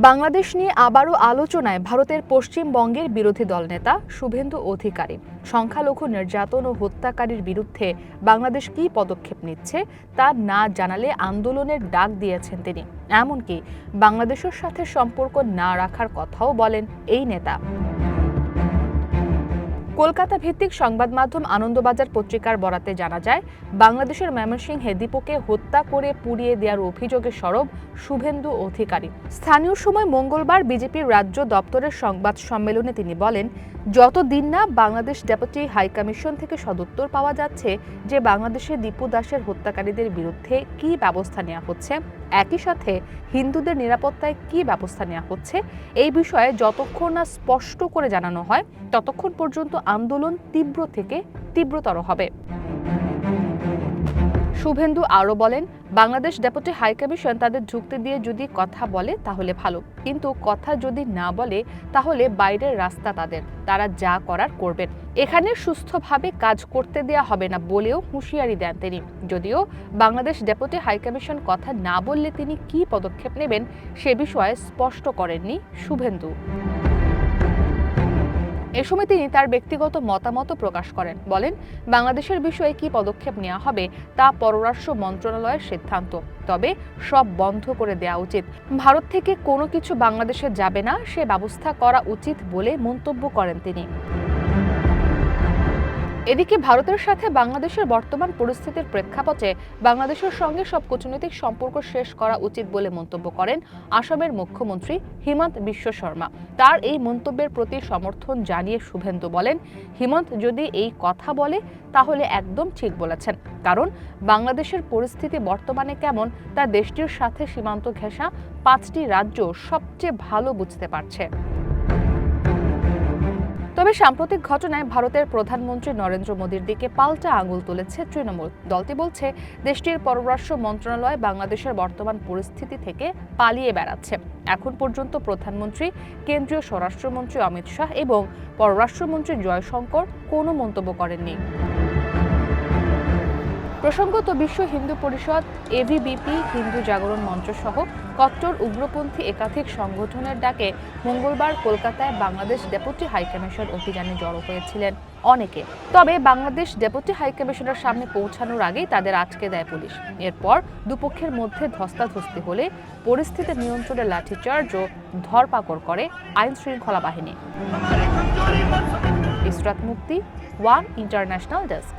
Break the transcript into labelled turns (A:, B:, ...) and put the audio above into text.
A: বাংলাদেশ নিয়ে আবারও আলোচনায় ভারতের পশ্চিমবঙ্গের বিরোধী দলনেতা শুভেন্দু অধিকারী। সংখ্যালঘু নির্যাতন ও হত্যাকারীর বিরুদ্ধে বাংলাদেশ কী পদক্ষেপ নিচ্ছে তা না জানালে আন্দোলনের ডাক দিয়েছেন তিনি। এমনকি বাংলাদেশের সাথে সম্পর্ক না রাখার কথাও বলেন এই নেতা। কলকাতা ভিত্তিক সংবাদ মাধ্যম আনন্দবাজার পত্রিকার বরাতে জানা যায়, বাংলাদেশের ময়মনসিংহে দীপুকে হত্যা করে পুড়িয়ে দেওয়ার অভিযোগে সরব শুভেন্দু অধিকারী। স্থানীয় সময় মঙ্গলবার বিজেপির রাজ্য দপ্তরের সংবাদ সম্মেলনে তিনি বলেন, যতদিন না বাংলাদেশ ডেপুটি হাইকমিশন থেকে সদুত্তর পাওয়া যাচ্ছে যে বাংলাদেশের দীপু দাসের হত্যাকারীদের বিরুদ্ধে কী ব্যবস্থা নেওয়া হচ্ছে, একই সাথে হিন্দুদের নিরাপত্তায় কী ব্যবস্থা নেওয়া হচ্ছে, এই বিষয়ে যতক্ষণ না স্পষ্ট করে জানানো হয় ততক্ষণ পর্যন্ত আন্দোলন তীব্র থেকে তীব্রতর হবে। শুভেন্দু আরও বলেন, বাংলাদেশ ডেপুটি হাইকমিশন তাদের যুক্তি দিয়ে যদি কথা বলে তাহলে ভালো, কিন্তু কথা যদি না বলে তাহলে বাইরের রাস্তা তাদের, তারা যা করার করবেন। এখানে সুস্থভাবে কাজ করতে দেয়া হবে না বলেও হুঁশিয়ারি দেন তিনি। যদিও বাংলাদেশ ডেপুটি হাইকমিশন কথা না বললে তিনি কী পদক্ষেপ নেবেন সে বিষয়ে স্পষ্ট করেননি শুভেন্দু। এ সময় তিনি তার ব্যক্তিগত মতামত প্রকাশ করেন, বলেন, বাংলাদেশের বিষয়ে কী পদক্ষেপ নেওয়া হবে তা পররাষ্ট্র মন্ত্রণালয়ের সিদ্ধান্ত, তবে সব বন্ধ করে দেওয়া উচিত। ভারত থেকে কোনো কিছু বাংলাদেশে যাবে না সে ব্যবস্থা করা উচিত বলে মন্তব্য করেন তিনি। এদিকে ভারতের সাথে বাংলাদেশের বর্তমান পরিস্থিতির প্রেক্ষাপটে বাংলাদেশের সঙ্গে সব কূটনৈতিক সম্পর্ক শেষ করা উচিত বলে মন্তব্য করেন আসামের মুখ্যমন্ত্রী হিমন্ত বিশ্ব শর্মা। তার এই মন্তব্যের প্রতি সমর্থন জানিয়ে শুভেন্দু বলেন, হিমন্ত যদি এই কথা বলে তাহলে একদম ঠিক বলেছেন, কারণ বাংলাদেশের পরিস্থিতি বর্তমানে কেমন তা দেশটির সাথে সীমান্ত ঘেঁষা 5টি রাজ্য সবচেয়ে ভালো বুঝতে পারছে। তবে সাম্প্রতিক ঘটনায় ভারতের প্রধানমন্ত্রী নরেন্দ্র মোদীর দিকে পাল্টা আঙুল তুলেছে তৃণমূল। দলটি বলছে, দেশটির পররাষ্ট্র মন্ত্রণালয় বাংলাদেশের বর্তমান পরিস্থিতি থেকে পালিয়ে বেড়াচ্ছে। এখন পর্যন্ত প্রধানমন্ত্রী, কেন্দ্রীয় স্বরাষ্ট্রমন্ত্রী অমিত শাহ এবং পররাষ্ট্রমন্ত্রী জয়শঙ্কর কোনো মন্তব্য করেননি। প্রসঙ্গত, বিশ্ব হিন্দু পরিষদ, এভিবিপি, হিন্দু জাগরণ মঞ্চ সহ কট্টর উগ্রপন্থী একাধিক সংগঠনের ডাকে মঙ্গলবার কলকাতায় বাংলাদেশ ডেপুটি হাইকমিশন অভিযানে জড়ো হয়েছিলেন অনেকে। তবে বাংলাদেশ ডেপুটি হাইকমিশনের সামনে পৌঁছানোর আগেই তাদের আটকে দেয় পুলিশ। এরপর দুপক্ষের মধ্যে ধস্তাধস্তি হলে পরিস্থিতি নিয়ন্ত্রণে লাঠিচার্জ ও ধরপাকড় করে আইন শৃঙ্খলা বাহিনী। ইসরাত মুক্তি, ওয়ান ইন্টারন্যাশনাল ডেস্ক।